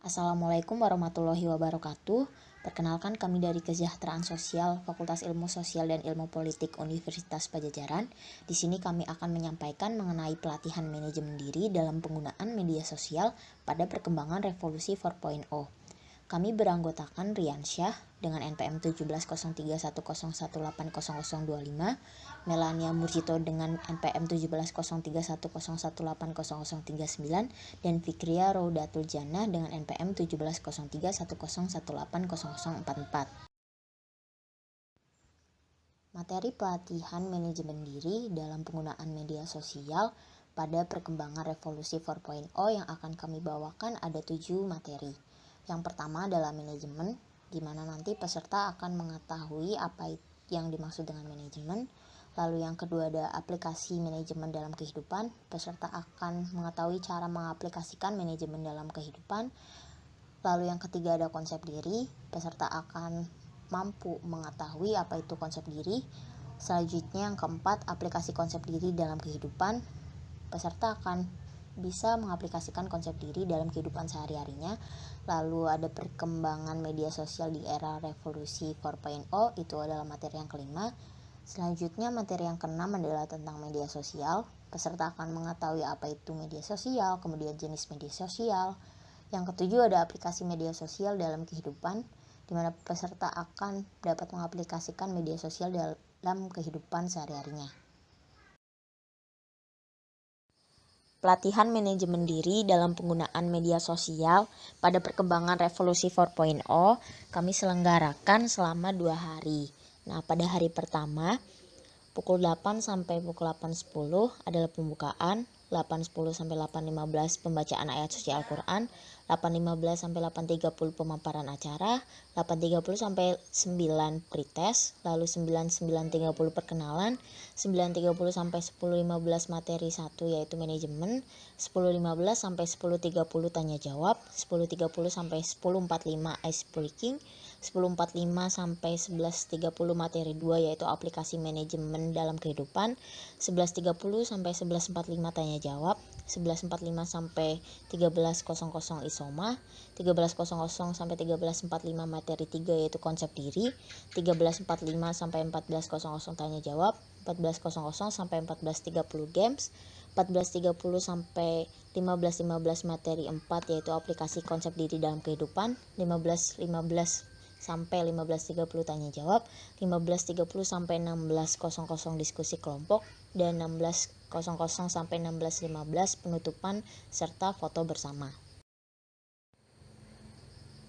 Assalamualaikum warahmatullahi wabarakatuh. Perkenalkan kami dari Kesejahteraan Sosial, Fakultas Ilmu Sosial dan Ilmu Politik Universitas Padjadjaran. Di sini kami akan menyampaikan mengenai pelatihan manajemen diri dalam penggunaan media sosial pada perkembangan revolusi 4.0. Kami beranggotakan Riansyah dengan NPM 170310180025, Melania Murjito dengan NPM 170310180039, dan Fikria Raudatul Jannah dengan NPM 170310180044. Materi pelatihan manajemen diri dalam penggunaan media sosial pada perkembangan revolusi 4.0 yang akan kami bawakan ada 7 materi. Yang pertama adalah manajemen, di mana nanti peserta akan mengetahui apa yang dimaksud dengan manajemen. Lalu yang kedua ada aplikasi manajemen dalam kehidupan, peserta akan mengetahui cara mengaplikasikan manajemen dalam kehidupan. Lalu yang ketiga ada konsep diri, peserta akan mampu mengetahui apa itu konsep diri. Selanjutnya yang keempat, aplikasi konsep diri dalam kehidupan, peserta akan bisa mengaplikasikan konsep diri dalam kehidupan sehari-harinya. Lalu ada perkembangan media sosial di era revolusi 4.0, itu adalah materi yang kelima. Selanjutnya materi yang keenam adalah tentang media sosial. Peserta akan mengetahui apa itu media sosial, kemudian jenis media sosial. Yang ketujuh ada aplikasi media sosial dalam kehidupan, di mana peserta akan dapat mengaplikasikan media sosial dalam kehidupan sehari-harinya. Pelatihan manajemen diri dalam penggunaan media sosial pada perkembangan revolusi 4.0 kami selenggarakan selama 2 hari. Nah, pada hari pertama pukul 8 sampai pukul 8.10 adalah pembukaan, 8.10 sampai 8.15 pembacaan ayat suci Al-Quran, 8.15 sampai 8.30 pemaparan acara, 8.30 sampai 9 pretest, lalu 9.30 perkenalan, 9.30 sampai 10.15 materi 1 yaitu manajemen, 10.15 sampai 10.30 tanya jawab, 10.30 sampai 10.45 ice breaking, 10.45 sampai 11.30 materi 2 yaitu aplikasi manajemen dalam kehidupan, 11.30 sampai 11.45 tanya jawab, 11.45 sampai 13.00 isoma, 13.00 sampai 13.45 materi 3 yaitu konsep diri, 13.45 sampai 14.00 tanya jawab, 14.00 sampai 14.30 games, 14.30 sampai 15.15 materi 4 yaitu aplikasi konsep diri dalam kehidupan, 15.15 sampai 15.30 tanya jawab, 15.30 sampai 16.00 diskusi kelompok, dan 16.00 sampai 16.15 penutupan serta foto bersama.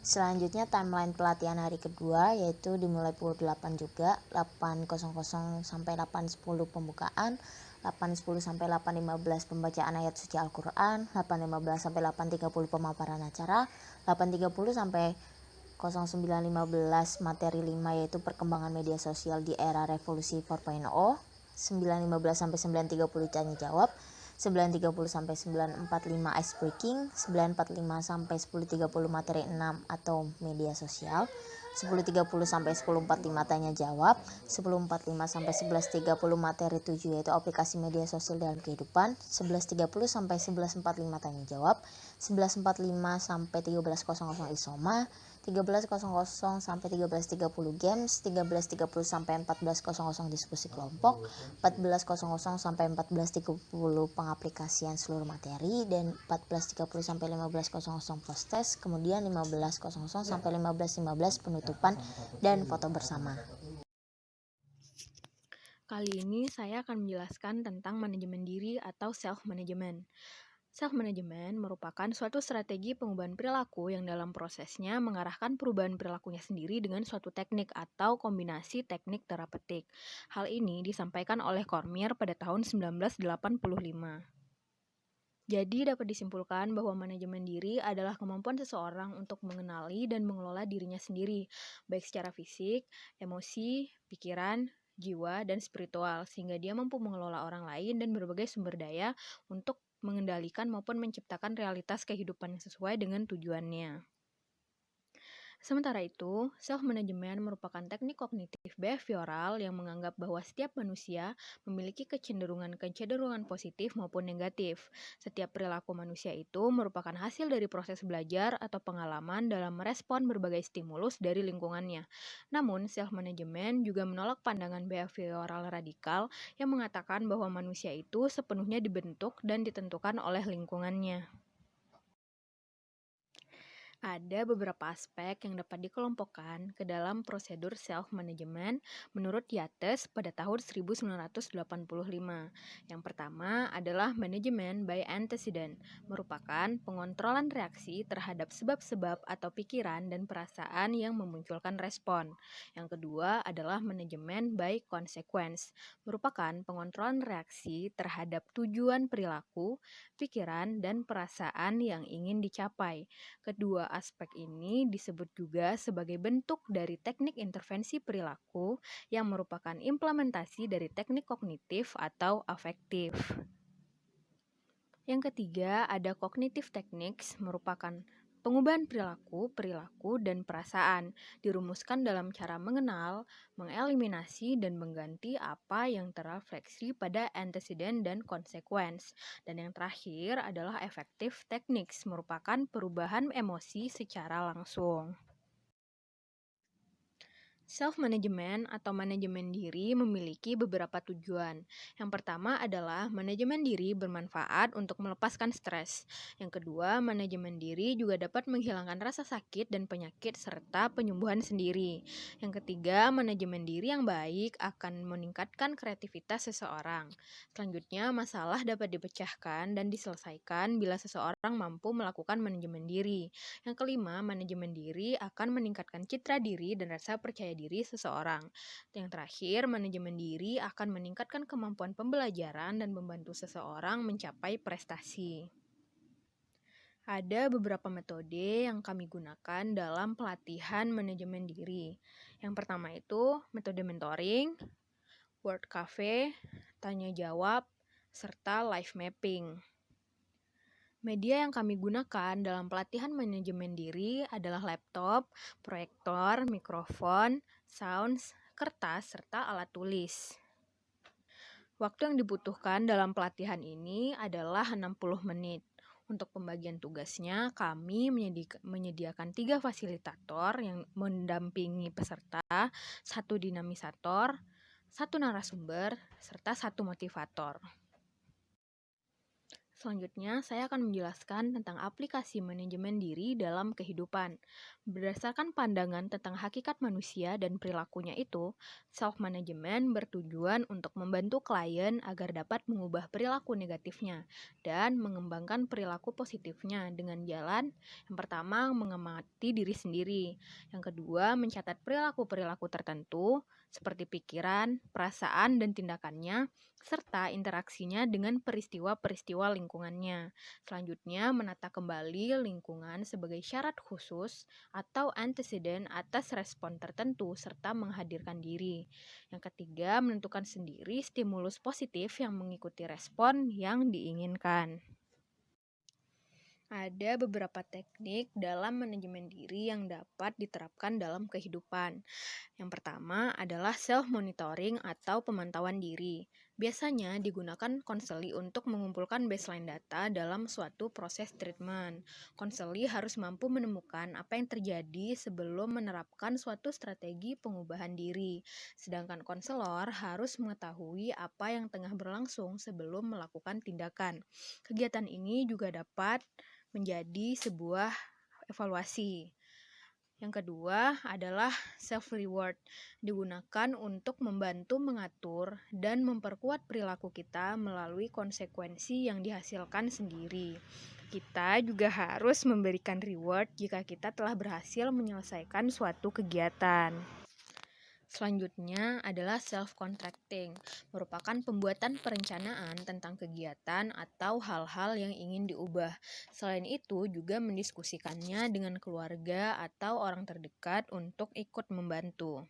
Selanjutnya timeline pelatihan hari kedua yaitu dimulai pukul 8 juga, 8.00 sampai 8.10 pembukaan, 8.10 sampai 8.15 pembacaan ayat suci Al-Quran, 8.15 sampai 8.30 pemaparan acara, 8.30 sampai 09.15 materi 5 yaitu perkembangan media sosial di era revolusi 4.0, 9.15 sampai 9.30 tanya jawab, 9.30 sampai 9.45 ice breaking, 9.45 sampai 10.30 materi 6 atau media sosial, 10.30 sampai 10.45 tanya jawab, 10.45 sampai 11.30 materi 7 yaitu aplikasi media sosial dalam kehidupan, 11.30 sampai 11.45 tanya jawab, 11.45 sampai 13.00 isoma, 13.00 sampai 13.30 games, 13.30 sampai 14.00 diskusi kelompok, 14.00 sampai 14.30 pengaplikasian seluruh materi, dan 14.30 sampai 15.00 post test, kemudian 15.00 sampai 15.15 penutupan dan foto bersama. Kali ini saya akan menjelaskan tentang manajemen diri atau self-management. Self-management merupakan suatu strategi pengubahan perilaku yang dalam prosesnya mengarahkan perubahan perilakunya sendiri dengan suatu teknik atau kombinasi teknik terapeutik. Hal ini disampaikan oleh Cormier pada tahun 1985. Jadi dapat disimpulkan bahwa manajemen diri adalah kemampuan seseorang untuk mengenali dan mengelola dirinya sendiri, baik secara fisik, emosi, pikiran, jiwa, dan spiritual, sehingga dia mampu mengelola orang lain dan berbagai sumber daya untuk mengendalikan maupun menciptakan realitas kehidupan yang sesuai dengan tujuannya. Sementara itu, self-management merupakan teknik kognitif behavioral yang menganggap bahwa setiap manusia memiliki kecenderungan positif maupun negatif. Setiap perilaku manusia itu merupakan hasil dari proses belajar atau pengalaman dalam merespon berbagai stimulus dari lingkungannya. Namun, self-management juga menolak pandangan behavioral radikal yang mengatakan bahwa manusia itu sepenuhnya dibentuk dan ditentukan oleh lingkungannya. Ada beberapa aspek yang dapat dikelompokkan ke dalam prosedur self-management menurut Yates pada tahun 1985. Yang pertama adalah manajemen by antecedent, merupakan pengontrolan reaksi terhadap sebab-sebab atau pikiran dan perasaan yang memunculkan respon. Yang kedua adalah manajemen by consequence, merupakan pengontrolan reaksi terhadap tujuan perilaku, pikiran, dan perasaan yang ingin dicapai. Kedua aspek ini disebut juga sebagai bentuk dari teknik intervensi perilaku yang merupakan implementasi dari teknik kognitif atau afektif. Yang ketiga, ada cognitive techniques, merupakan pengubahan perilaku, dan perasaan, dirumuskan dalam cara mengenal, mengeliminasi, dan mengganti apa yang terrefleksi pada antecedent dan consequence. Dan yang terakhir adalah effective techniques, merupakan perubahan emosi secara langsung. Self-management atau manajemen diri memiliki beberapa tujuan. Yang pertama adalah manajemen diri bermanfaat untuk melepaskan stres. Yang kedua, manajemen diri juga dapat menghilangkan rasa sakit dan penyakit serta penyembuhan sendiri. Yang ketiga, manajemen diri yang baik akan meningkatkan kreativitas seseorang. Selanjutnya, masalah dapat dipecahkan dan diselesaikan bila seseorang mampu melakukan manajemen diri. Yang kelima, manajemen diri akan meningkatkan citra diri dan rasa percaya diri seseorang. Yang terakhir, manajemen diri akan meningkatkan kemampuan pembelajaran dan membantu seseorang mencapai prestasi. Ada beberapa metode yang kami gunakan dalam pelatihan manajemen diri. Yang pertama itu metode mentoring, word cafe, tanya jawab, serta live mapping. Media yang kami gunakan dalam pelatihan manajemen diri adalah laptop, proyektor, mikrofon, sounds, kertas, serta alat tulis. Waktu yang dibutuhkan dalam pelatihan ini adalah 60 menit. Untuk pembagian tugasnya, kami menyediakan 3 fasilitator yang mendampingi peserta, 1 dinamisator, 1 narasumber, serta 1 motivator. Selanjutnya, saya akan menjelaskan tentang aplikasi manajemen diri dalam kehidupan. Berdasarkan pandangan tentang hakikat manusia dan perilakunya itu, self-management bertujuan untuk membantu klien agar dapat mengubah perilaku negatifnya dan mengembangkan perilaku positifnya dengan jalan yang pertama, mengamati diri sendiri. Yang kedua, mencatat perilaku-perilaku tertentu seperti pikiran, perasaan, dan tindakannya serta interaksinya dengan peristiwa-peristiwa lingkungannya. Selanjutnya, menata kembali lingkungan sebagai syarat khusus atau antecedent atas respon tertentu serta menghadirkan diri. Yang ketiga, menentukan sendiri stimulus positif yang mengikuti respon yang diinginkan. Ada beberapa teknik dalam manajemen diri yang dapat diterapkan dalam kehidupan. Yang pertama adalah self-monitoring atau pemantauan diri. Biasanya digunakan konseli untuk mengumpulkan baseline data dalam suatu proses treatment. Konseli harus mampu menemukan apa yang terjadi sebelum menerapkan suatu strategi pengubahan diri. Sedangkan konselor harus mengetahui apa yang tengah berlangsung sebelum melakukan tindakan. Kegiatan ini juga dapat menjadi sebuah evaluasi. Yang kedua adalah self-reward, digunakan untuk membantu mengatur dan memperkuat perilaku kita melalui konsekuensi yang dihasilkan sendiri. Kita juga harus memberikan reward jika kita telah berhasil menyelesaikan suatu kegiatan. Selanjutnya adalah self-contracting, merupakan pembuatan perencanaan tentang kegiatan atau hal-hal yang ingin diubah. Selain itu, juga mendiskusikannya dengan keluarga atau orang terdekat untuk ikut membantu.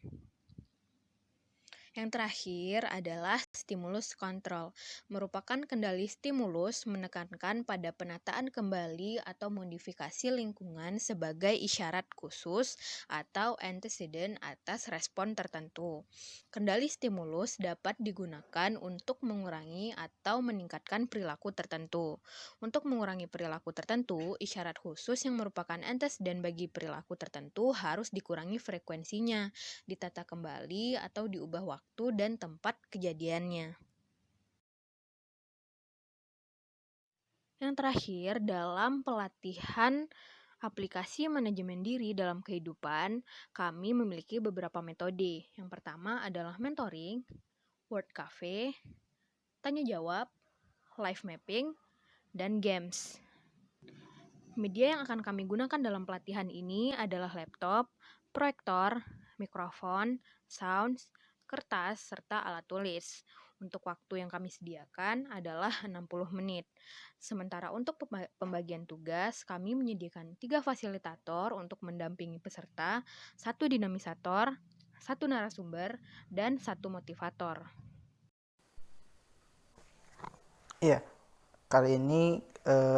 Yang terakhir adalah stimulus kontrol, merupakan kendali stimulus menekankan pada penataan kembali atau modifikasi lingkungan sebagai isyarat khusus atau antecedent atas respon tertentu. Kendali stimulus dapat digunakan untuk mengurangi atau meningkatkan perilaku tertentu. Untuk mengurangi perilaku tertentu, isyarat khusus yang merupakan antecedent bagi perilaku tertentu harus dikurangi frekuensinya, ditata kembali atau diubah waktu dan tempat kejadiannya. Yang terakhir, dalam pelatihan aplikasi manajemen diri dalam kehidupan, kami memiliki beberapa metode. Yang pertama adalah mentoring, word cafe, tanya jawab, live mapping, dan games. Media yang akan kami gunakan dalam pelatihan ini adalah laptop, proyektor, mikrofon, sounds, kertas, serta alat tulis. Untuk waktu yang kami sediakan adalah 60 menit. Sementara untuk pembagian tugas, kami menyediakan 3 fasilitator untuk mendampingi peserta, 1 dinamisator, 1 narasumber, dan 1 motivator. Iya, kali ini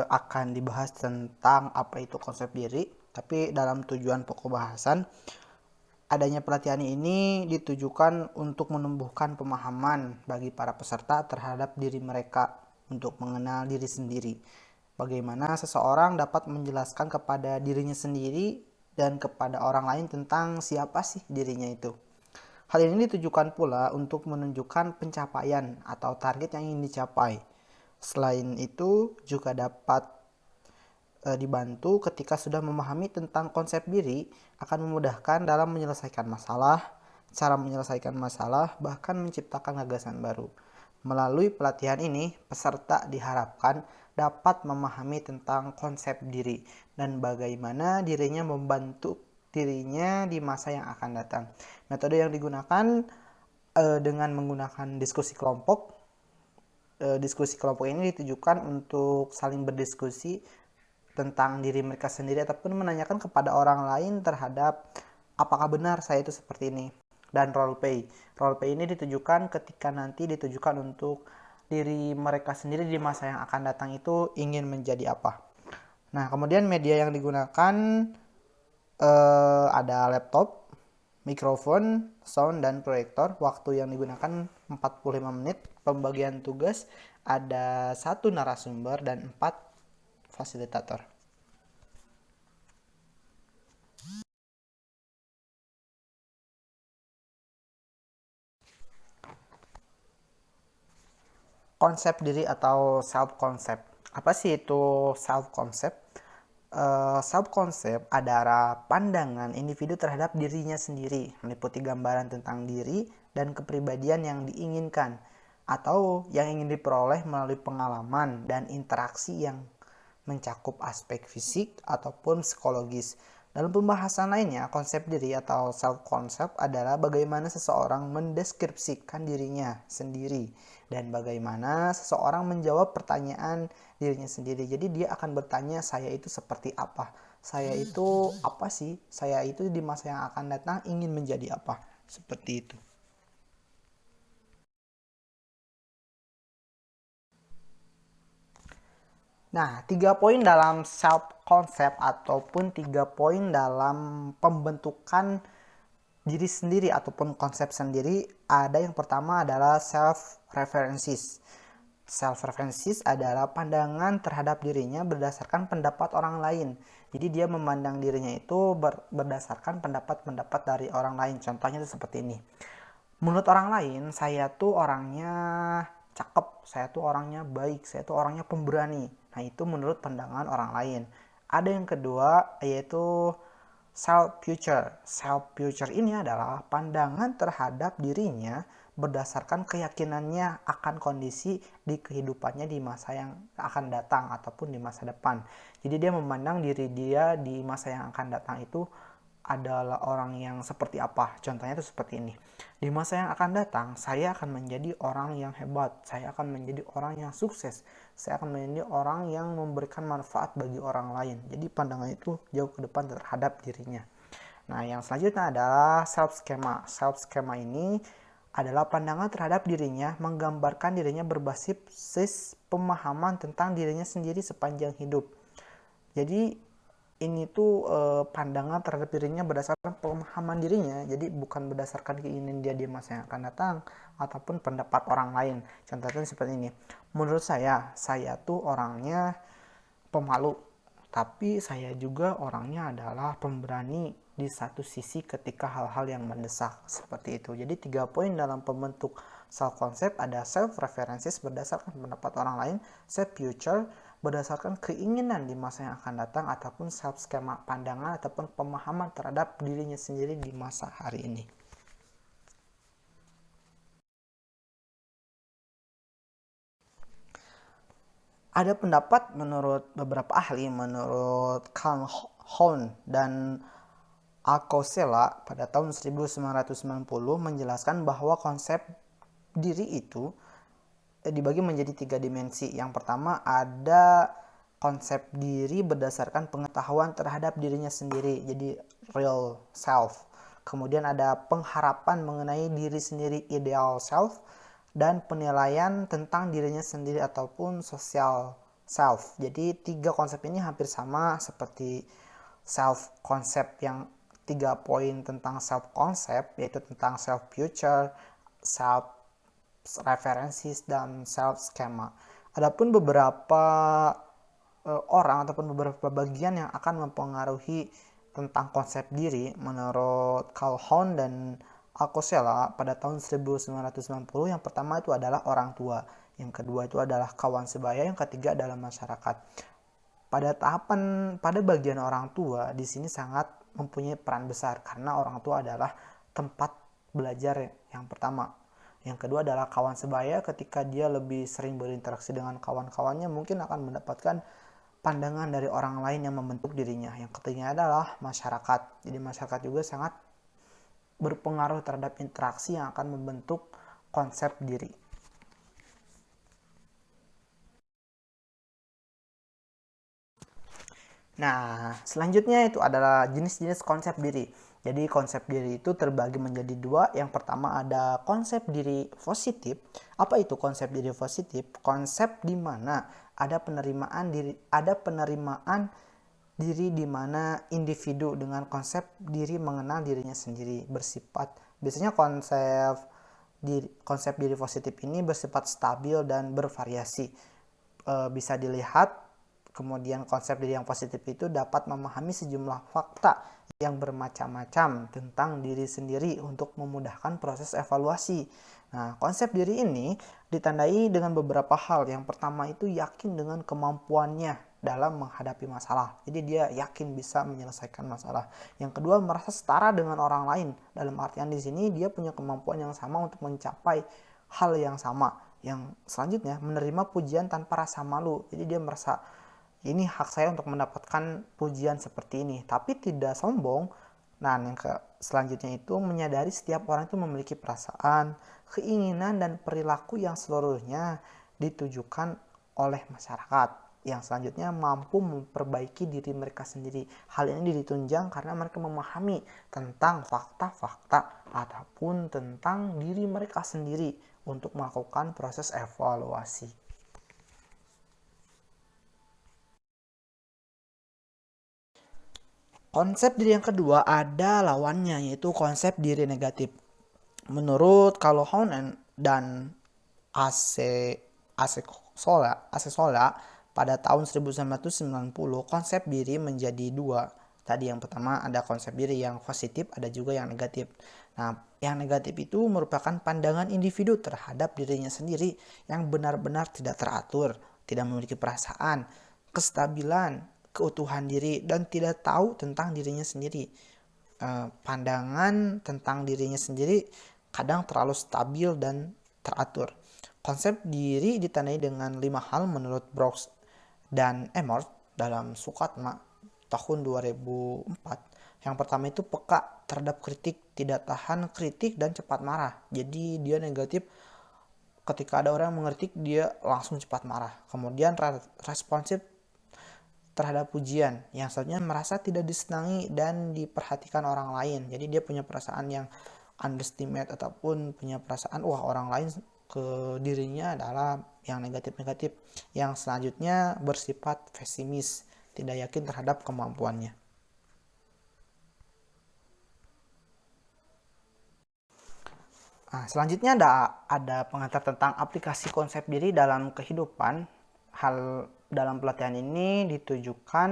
akan dibahas tentang apa itu konsep diri, tapi dalam tujuan pokok bahasan, adanya pelatihan ini ditujukan untuk menumbuhkan pemahaman bagi para peserta terhadap diri mereka untuk mengenal diri sendiri. Bagaimana seseorang dapat menjelaskan kepada dirinya sendiri dan kepada orang lain tentang siapa sih dirinya itu. Hal ini ditujukan pula untuk menunjukkan pencapaian atau target yang ingin dicapai. Selain itu juga dapat dibantu ketika sudah memahami tentang konsep diri, akan memudahkan dalam menyelesaikan masalah, cara menyelesaikan masalah, bahkan menciptakan gagasan baru. Melalui pelatihan ini, peserta diharapkan dapat memahami tentang konsep diri dan bagaimana dirinya membantu dirinya di masa yang akan datang. Metode yang digunakan dengan menggunakan diskusi kelompok. Diskusi kelompok ini ditujukan untuk saling berdiskusi tentang diri mereka sendiri ataupun menanyakan kepada orang lain terhadap apakah benar saya itu seperti ini. Dan role play ini ditujukan ketika nanti ditujukan untuk diri mereka sendiri di masa yang akan datang itu ingin menjadi apa. Nah, kemudian media yang digunakan ada laptop, mikrofon, sound, dan proyektor. Waktu yang digunakan 45 menit. Pembagian tugas ada 1 narasumber dan 4 fasilitator. Konsep diri atau self concept. Apa sih itu self concept? Self concept adalah pandangan individu terhadap dirinya sendiri, meliputi gambaran tentang diri dan kepribadian yang diinginkan atau yang ingin diperoleh melalui pengalaman dan interaksi yang mencakup aspek fisik ataupun psikologis. Dalam pembahasan lainnya, konsep diri atau self-concept adalah bagaimana seseorang mendeskripsikan dirinya sendiri dan bagaimana seseorang menjawab pertanyaan dirinya sendiri. Jadi dia akan bertanya, saya itu seperti apa? Saya itu apa sih? Saya itu di masa yang akan datang ingin menjadi apa? Seperti itu. Nah, 3 poin dalam self-concept ataupun 3 poin dalam pembentukan diri sendiri ataupun konsep sendiri, ada yang pertama adalah self-references. Self-references adalah pandangan terhadap dirinya berdasarkan pendapat orang lain. Jadi dia memandang dirinya itu berdasarkan pendapat-pendapat dari orang lain. Contohnya itu seperti ini. Menurut orang lain, saya tuh orangnya cakep, saya tuh orangnya baik, saya tuh orangnya pemberani. Nah, itu menurut pandangan orang lain. Ada yang kedua, yaitu self-future. Self-future ini adalah pandangan terhadap dirinya berdasarkan keyakinannya akan kondisi di kehidupannya di masa yang akan datang ataupun di masa depan. Jadi dia memandang diri dia di masa yang akan datang itu adalah orang yang seperti apa. Contohnya itu seperti ini. Di masa yang akan datang, saya akan menjadi orang yang hebat. Saya akan menjadi orang yang sukses. Saya akan menjadi orang yang memberikan manfaat bagi orang lain. Jadi pandangan itu jauh ke depan terhadap dirinya. Nah, yang selanjutnya adalah self schema. Self schema ini adalah pandangan terhadap dirinya, menggambarkan dirinya berbasis pemahaman tentang dirinya sendiri sepanjang hidup. Jadi ini tuh pandangan terhadap dirinya berdasarkan pemahaman dirinya, jadi bukan berdasarkan keinginan dia di masa yang akan datang ataupun pendapat orang lain. Contohnya seperti ini, menurut saya tuh orangnya pemalu, tapi saya juga orangnya adalah pemberani di satu sisi ketika hal-hal yang mendesak, seperti itu. Jadi 3 poin dalam pembentuk self concept ada self references berdasarkan pendapat orang lain, self future berdasarkan keinginan di masa yang akan datang, ataupun self skema pandangan ataupun pemahaman terhadap dirinya sendiri di masa hari ini. Ada pendapat menurut beberapa ahli, menurut Carl Hohn dan Alcosella pada tahun 1990 menjelaskan bahwa konsep diri itu dibagi menjadi 3 dimensi. Yang pertama ada konsep diri berdasarkan pengetahuan terhadap dirinya sendiri, jadi real self. Kemudian ada pengharapan mengenai diri sendiri, ideal self, dan penilaian tentang dirinya sendiri ataupun social self. Jadi 3 konsep ini hampir sama seperti self concept yang 3 poin tentang self concept, yaitu tentang self future, self references, dan self schema. Adapun beberapa orang ataupun beberapa bagian yang akan mempengaruhi tentang konsep diri menurut Carl Hohn dan Alcosella pada tahun 1990, yang pertama itu adalah orang tua, yang kedua itu adalah kawan sebaya, yang ketiga adalah masyarakat. Pada bagian orang tua di sini sangat mempunyai peran besar karena orang tua adalah tempat belajar yang pertama. Yang kedua adalah kawan sebaya, ketika dia lebih sering berinteraksi dengan kawan-kawannya mungkin akan mendapatkan pandangan dari orang lain yang membentuk dirinya. Yang ketiga adalah masyarakat. Jadi masyarakat juga sangat berpengaruh terhadap interaksi yang akan membentuk konsep diri. Nah, selanjutnya itu adalah jenis-jenis konsep diri. Jadi konsep diri itu terbagi menjadi 2. Yang pertama ada konsep diri positif. Apa itu konsep diri positif? Konsep di mana ada penerimaan diri di mana individu dengan konsep diri mengenal dirinya sendiri bersifat. Biasanya konsep diri positif ini bersifat stabil dan bervariasi. Bisa dilihat. Kemudian konsep diri yang positif itu dapat memahami sejumlah fakta yang bermacam-macam tentang diri sendiri untuk memudahkan proses evaluasi. Nah, konsep diri ini ditandai dengan beberapa hal. Yang pertama itu yakin dengan kemampuannya dalam menghadapi masalah. Jadi dia yakin bisa menyelesaikan masalah. Yang kedua, merasa setara dengan orang lain. Dalam artian di sini dia punya kemampuan yang sama untuk mencapai hal yang sama. Yang selanjutnya, menerima pujian tanpa rasa malu. Jadi dia merasa ini hak saya untuk mendapatkan pujian seperti ini, tapi tidak sombong. Nah, yang selanjutnya itu menyadari setiap orang itu memiliki perasaan, keinginan, dan perilaku yang seluruhnya ditujukan oleh masyarakat. Yang selanjutnya mampu memperbaiki diri mereka sendiri. Hal ini ditunjang karena mereka memahami tentang fakta-fakta ataupun tentang diri mereka sendiri untuk melakukan proses evaluasi. Konsep diri yang kedua ada lawannya, yaitu konsep diri negatif. Menurut Carl Hohn dan Acesola pada tahun 1990, konsep diri menjadi 2. Tadi yang pertama ada konsep diri yang positif, ada juga yang negatif. Nah, yang negatif itu merupakan pandangan individu terhadap dirinya sendiri yang benar-benar tidak teratur, tidak memiliki perasaan, kestabilan, keutuhan diri, dan tidak tahu tentang dirinya sendiri. Pandangan tentang dirinya sendiri kadang terlalu stabil dan teratur. Konsep diri ditandai dengan 5 hal menurut Brooks dan Emmert dalam Sukatma tahun 2004. Yang pertama itu peka terhadap kritik, tidak tahan kritik, dan cepat marah. Jadi dia negatif, ketika ada orang mengkritik dia langsung cepat marah. Kemudian responsif terhadap pujian, yang selanjutnya merasa tidak disenangi dan diperhatikan orang lain. Jadi dia punya perasaan yang underestimate ataupun punya perasaan wah orang lain ke dirinya adalah yang negatif-negatif, yang selanjutnya bersifat pesimis, tidak yakin terhadap kemampuannya. Nah, selanjutnya ada pengantar tentang aplikasi konsep diri dalam kehidupan. Hal dalam pelatihan ini ditujukan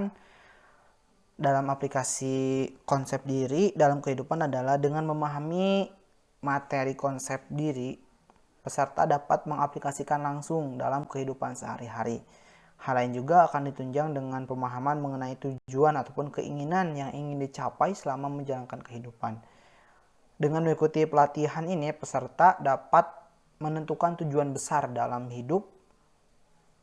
dalam aplikasi konsep diri dalam kehidupan adalah dengan memahami materi konsep diri, peserta dapat mengaplikasikan langsung dalam kehidupan sehari-hari. Hal lain juga akan ditunjang dengan pemahaman mengenai tujuan ataupun keinginan yang ingin dicapai selama menjalankan kehidupan. Dengan mengikuti pelatihan ini, peserta dapat menentukan tujuan besar dalam hidup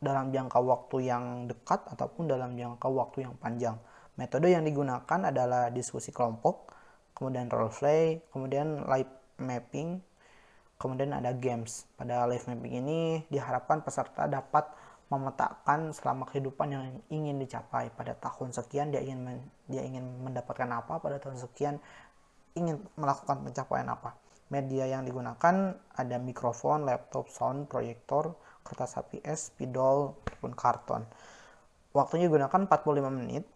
dalam jangka waktu yang dekat ataupun dalam jangka waktu yang panjang. Metode yang digunakan adalah diskusi kelompok, kemudian role play, kemudian life mapping, kemudian ada games. Pada life mapping ini diharapkan peserta dapat memetakan selama kehidupan yang ingin dicapai. Pada tahun sekian dia ingin mendapatkan apa, pada tahun sekian ingin melakukan pencapaian apa. Media yang digunakan ada mikrofon, laptop, sound, proyektor, kertas HPS, spidol, ataupun karton. Waktunya digunakan 45 menit.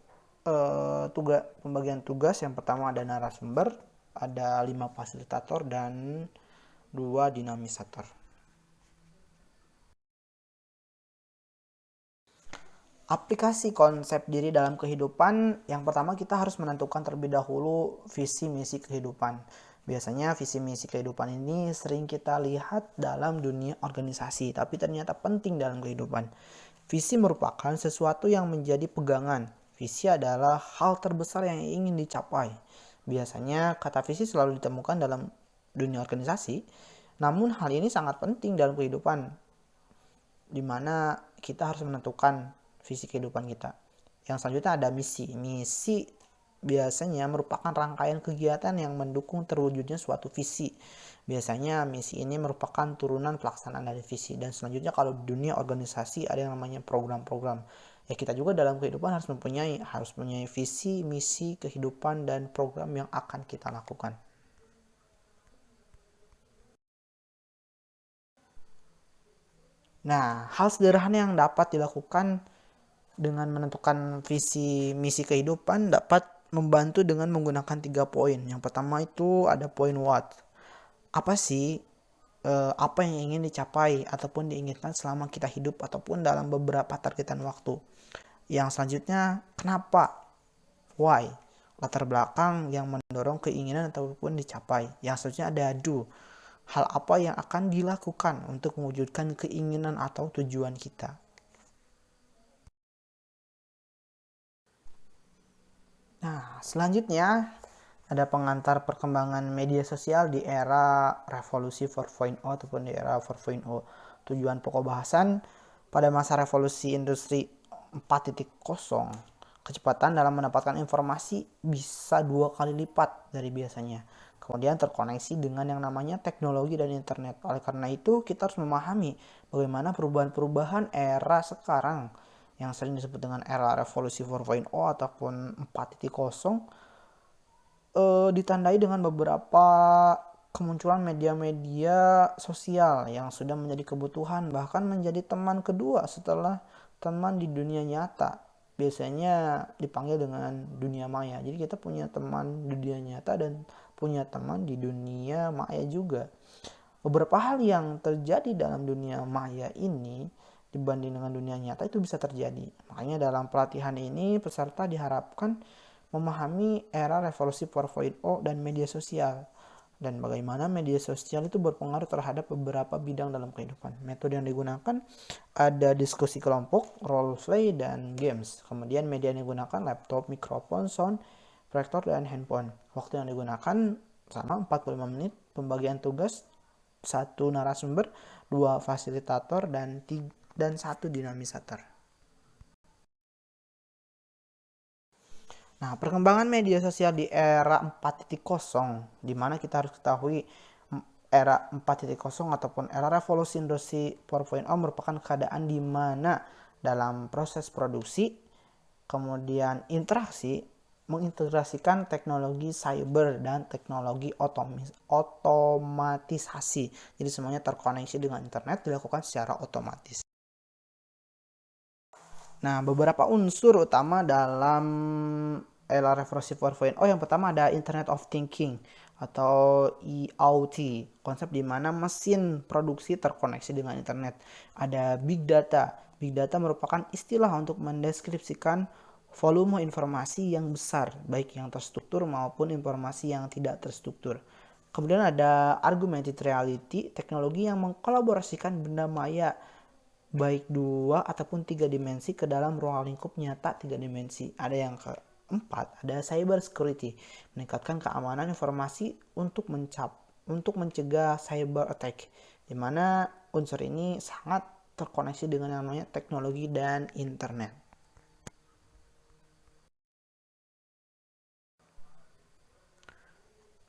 Pembagian tugas yang pertama ada narasumber, ada 5 fasilitator dan 2 dinamisator. Aplikasi konsep diri dalam kehidupan, yang pertama kita harus menentukan terlebih dahulu visi misi kehidupan. Biasanya visi misi kehidupan ini sering kita lihat dalam dunia organisasi, tapi ternyata penting dalam kehidupan. Visi merupakan sesuatu yang menjadi pegangan. Visi adalah hal terbesar yang ingin dicapai. Biasanya kata visi selalu ditemukan dalam dunia organisasi, namun hal ini sangat penting dalam kehidupan, di mana kita harus menentukan visi kehidupan kita. Yang selanjutnya ada misi. Misi biasanya merupakan rangkaian kegiatan yang mendukung terwujudnya suatu visi. Biasanya misi ini merupakan turunan pelaksanaan dari visi. Dan selanjutnya kalau di dunia organisasi ada yang namanya program-program. Ya kita juga dalam kehidupan harus mempunyai visi, misi, kehidupan, dan program yang akan kita lakukan. Nah, hal sederhana yang dapat dilakukan dengan menentukan visi misi kehidupan dapat membantu dengan menggunakan 3 poin. Yang pertama itu ada poin what. Apa sih apa yang ingin dicapai ataupun diinginkan selama kita hidup ataupun dalam beberapa targetan waktu. Yang selanjutnya kenapa, why, latar belakang yang mendorong keinginan ataupun dicapai. Yang selanjutnya ada do, hal apa yang akan dilakukan untuk mewujudkan keinginan atau tujuan kita. Nah, selanjutnya ada pengantar perkembangan media sosial di era revolusi 4.0 ataupun di era 4.0. Tujuan pokok bahasan pada masa revolusi industri 4.0, kecepatan dalam mendapatkan informasi bisa 2 kali lipat dari biasanya. Kemudian terkoneksi dengan yang namanya teknologi dan internet. Oleh karena itu, kita harus memahami bagaimana perubahan-perubahan era sekarang yang sering disebut dengan era revolusi 4.0 ataupun 4.0 ditandai dengan beberapa kemunculan media-media sosial yang sudah menjadi kebutuhan, bahkan menjadi teman kedua setelah teman di dunia nyata. Biasanya dipanggil dengan dunia maya. Jadi kita punya teman di dunia nyata dan punya teman di dunia maya juga. Beberapa hal yang terjadi dalam dunia maya ini dibanding dengan dunia nyata itu bisa terjadi. Makanya dalam pelatihan ini peserta diharapkan memahami era revolusi 4.0 dan media sosial dan bagaimana media sosial itu berpengaruh terhadap beberapa bidang dalam kehidupan. Metode yang digunakan ada diskusi kelompok, role play, dan games. Kemudian media yang digunakan laptop, mikrofon, sound, proyektor, dan handphone. Waktu yang digunakan sama 45 menit. Pembagian tugas 1 narasumber, 2 fasilitator, dan 1 dinamisator. Nah, perkembangan media sosial di era 4.0, di mana kita harus ketahui era 4.0 ataupun era revolusi industri 4.0 merupakan keadaan di mana dalam proses produksi, kemudian interaksi, mengintegrasikan teknologi cyber dan teknologi otomatisasi. Jadi semuanya terkoneksi dengan internet, dilakukan secara otomatis. Nah, beberapa unsur utama dalam era revolusi 4.0 yang pertama ada Internet of Thinking atau IoT, konsep di mana mesin produksi terkoneksi dengan internet. Ada Big Data. Big Data merupakan istilah untuk mendeskripsikan volume informasi yang besar, baik yang terstruktur maupun informasi yang tidak terstruktur. Kemudian ada Augmented Reality, teknologi yang mengkolaborasikan benda maya baik 2 ataupun 3 dimensi ke dalam ruang lingkup nyata 3 dimensi. Ada yang keempat, ada cyber security, meningkatkan keamanan informasi untuk mencegah cyber attack, di mana unsur ini sangat terkoneksi dengan yang namanya teknologi dan internet.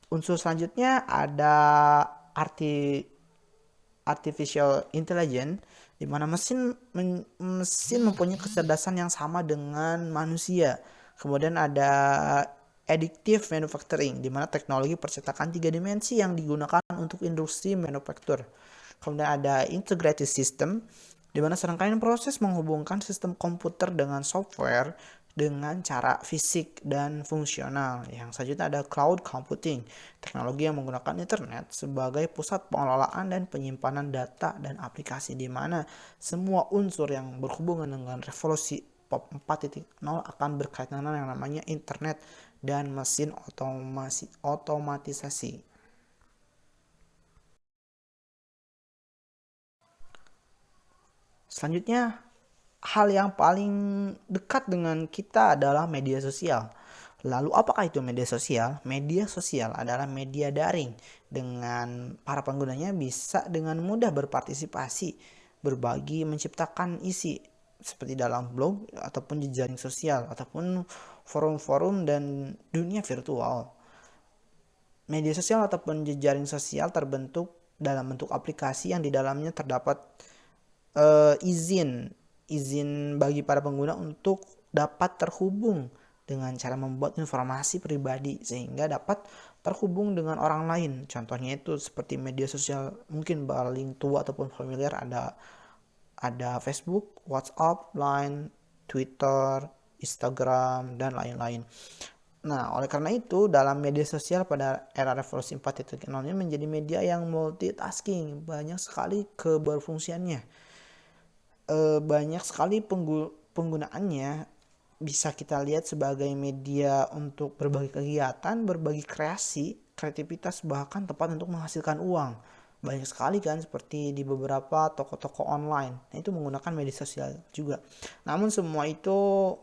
Unsur selanjutnya ada artificial intelligence, di mana mesin mempunyai kecerdasan yang sama dengan manusia. Kemudian ada additive manufacturing, di mana teknologi percetakan 3 dimensi yang digunakan untuk industri manufaktur. Kemudian ada integrated system, di mana serangkaian proses menghubungkan sistem komputer dengan software dengan cara fisik dan fungsional. Yang selanjutnya ada cloud computing, teknologi yang menggunakan internet sebagai pusat pengelolaan dan penyimpanan data dan aplikasi, di mana semua unsur yang berhubungan dengan revolusi 4.0 akan berkaitan dengan yang namanya internet dan mesin otomatisasi. Selanjutnya, hal yang paling dekat dengan kita adalah media sosial. Lalu apakah itu media sosial? Media sosial adalah media daring, dengan para penggunanya bisa dengan mudah berpartisipasi, berbagi, menciptakan isi seperti dalam blog ataupun jejaring sosial ataupun forum-forum dan dunia virtual. Media sosial ataupun jejaring sosial terbentuk dalam bentuk aplikasi yang di dalamnya terdapat izin bagi para pengguna untuk dapat terhubung dengan cara membuat informasi pribadi sehingga dapat terhubung dengan orang lain. Contohnya itu seperti media sosial mungkin paling tua ataupun familiar ada Facebook, WhatsApp, Line, Twitter, Instagram, dan lain-lain. Nah, oleh karena itu dalam media sosial pada era revolusi 4.0 ini menjadi media yang multitasking, banyak sekali keberfungsiannya. Banyak sekali penggunaannya, bisa kita lihat sebagai media untuk berbagi kegiatan, berbagi kreativitas, bahkan tempat untuk menghasilkan uang. Banyak sekali kan seperti di beberapa toko-toko online. Nah, itu menggunakan media sosial juga. Namun semua itu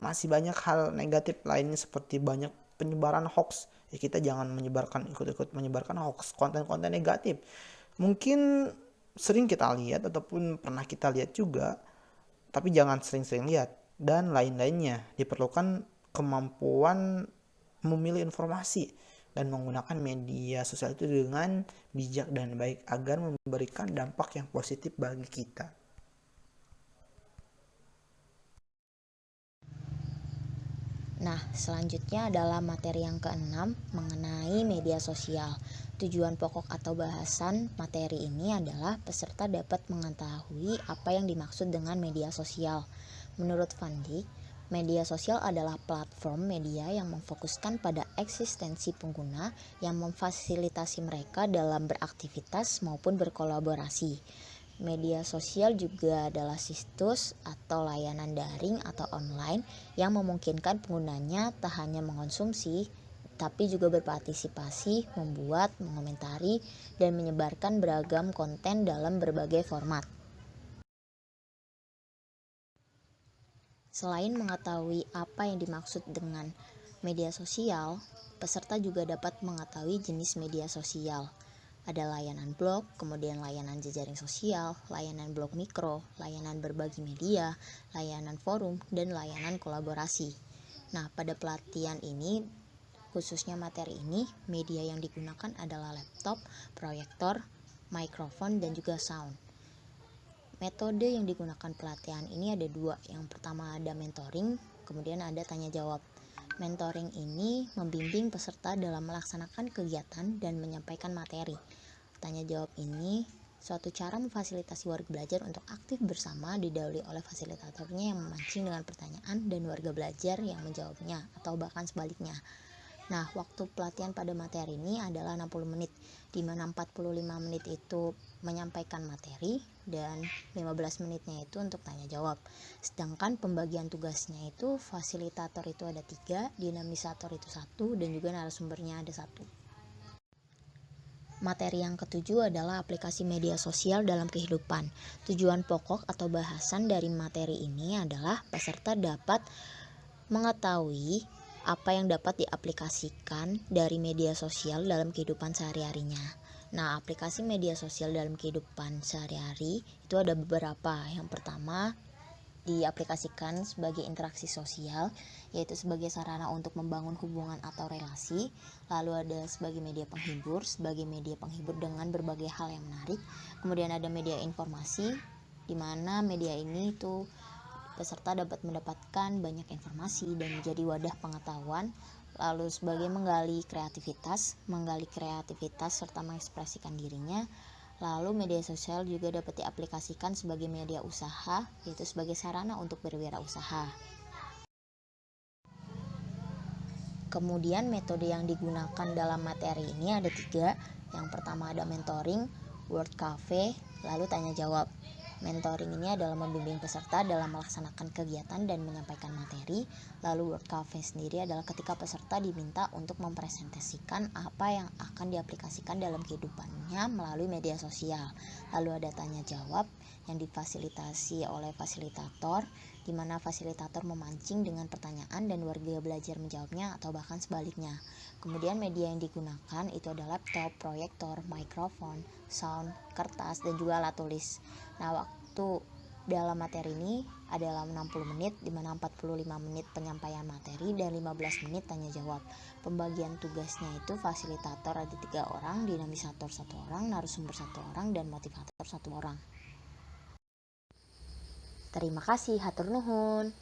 masih banyak hal negatif lainnya seperti banyak penyebaran hoax. Ya, kita jangan ikut-ikut menyebarkan hoax, konten-konten negatif. Mungkin sering kita lihat ataupun pernah kita lihat juga, tapi jangan sering-sering lihat. Dan lain-lainnya, diperlukan kemampuan memilih informasi dan menggunakan media sosial itu dengan bijak dan baik agar memberikan dampak yang positif bagi kita. Nah, selanjutnya adalah materi yang keenam mengenai media sosial. Tujuan pokok atau bahasan materi ini adalah peserta dapat mengetahui apa yang dimaksud dengan media sosial. Menurut Fandi, media sosial adalah platform media yang memfokuskan pada eksistensi pengguna yang memfasilitasi mereka dalam beraktivitas maupun berkolaborasi. Media sosial juga adalah situs atau layanan daring atau online yang memungkinkan penggunanya tak hanya mengonsumsi, tapi juga berpartisipasi, membuat, mengomentari, dan menyebarkan beragam konten dalam berbagai format. Selain mengetahui apa yang dimaksud dengan media sosial, peserta juga dapat mengetahui jenis media sosial. Ada layanan blog, kemudian layanan jejaring sosial, layanan blog mikro, layanan berbagi media, layanan forum, dan layanan kolaborasi. Nah, pada pelatihan ini, khususnya materi ini, media yang digunakan adalah laptop, proyektor, mikrofon, dan juga sound. Metode yang digunakan pelatihan ini ada dua. Yang pertama ada mentoring, kemudian ada tanya jawab. Mentoring ini membimbing peserta dalam melaksanakan kegiatan dan menyampaikan materi. Tanya jawab ini suatu cara memfasilitasi warga belajar untuk aktif bersama, didahului oleh fasilitatornya yang memancing dengan pertanyaan dan warga belajar yang menjawabnya atau bahkan sebaliknya. Nah, waktu pelatihan pada materi ini adalah 60 menit, di mana 45 menit itu menyampaikan materi dan 15 menitnya itu untuk tanya jawab. Sedangkan pembagian tugasnya itu fasilitator itu ada 3, dinamisator itu 1, dan juga narasumbernya ada 1. Materi yang ketujuh adalah aplikasi media sosial dalam kehidupan. Tujuan pokok atau bahasan dari materi ini adalah peserta dapat mengetahui apa yang dapat diaplikasikan dari media sosial dalam kehidupan sehari-harinya. Nah, aplikasi media sosial dalam kehidupan sehari-hari itu ada beberapa. Yang pertama, diaplikasikan sebagai interaksi sosial, yaitu sebagai sarana untuk membangun hubungan atau relasi. Lalu ada sebagai media penghibur dengan berbagai hal yang menarik. Kemudian ada media informasi, di mana media ini tuh peserta dapat mendapatkan banyak informasi dan menjadi wadah pengetahuan. Lalu sebagai menggali kreativitas serta mengekspresikan dirinya. Lalu media sosial juga dapat diaplikasikan sebagai media usaha, yaitu sebagai sarana untuk berwirausaha. Kemudian metode yang digunakan dalam materi ini ada 3. Yang pertama ada mentoring, word cafe, lalu tanya jawab. Mentoring ini adalah membimbing peserta dalam melaksanakan kegiatan dan menyampaikan materi. Lalu word cafe sendiri adalah ketika peserta diminta untuk mempresentasikan apa yang akan diaplikasikan dalam kehidupannya melalui media sosial. Lalu ada tanya jawab yang difasilitasi oleh fasilitator, di mana fasilitator memancing dengan pertanyaan dan warga belajar menjawabnya atau bahkan sebaliknya. Kemudian media yang digunakan itu adalah laptop, proyektor, mikrofon, sound, kertas, dan juga alat tulis. Nah, waktu dalam materi ini adalah 60 menit, di mana 45 menit penyampaian materi dan 15 menit tanya jawab. Pembagian tugasnya itu fasilitator ada 3 orang, dinamisator 1 orang, narasumber 1 orang, dan motivator 1 orang. Terima kasih, hatur nuhun.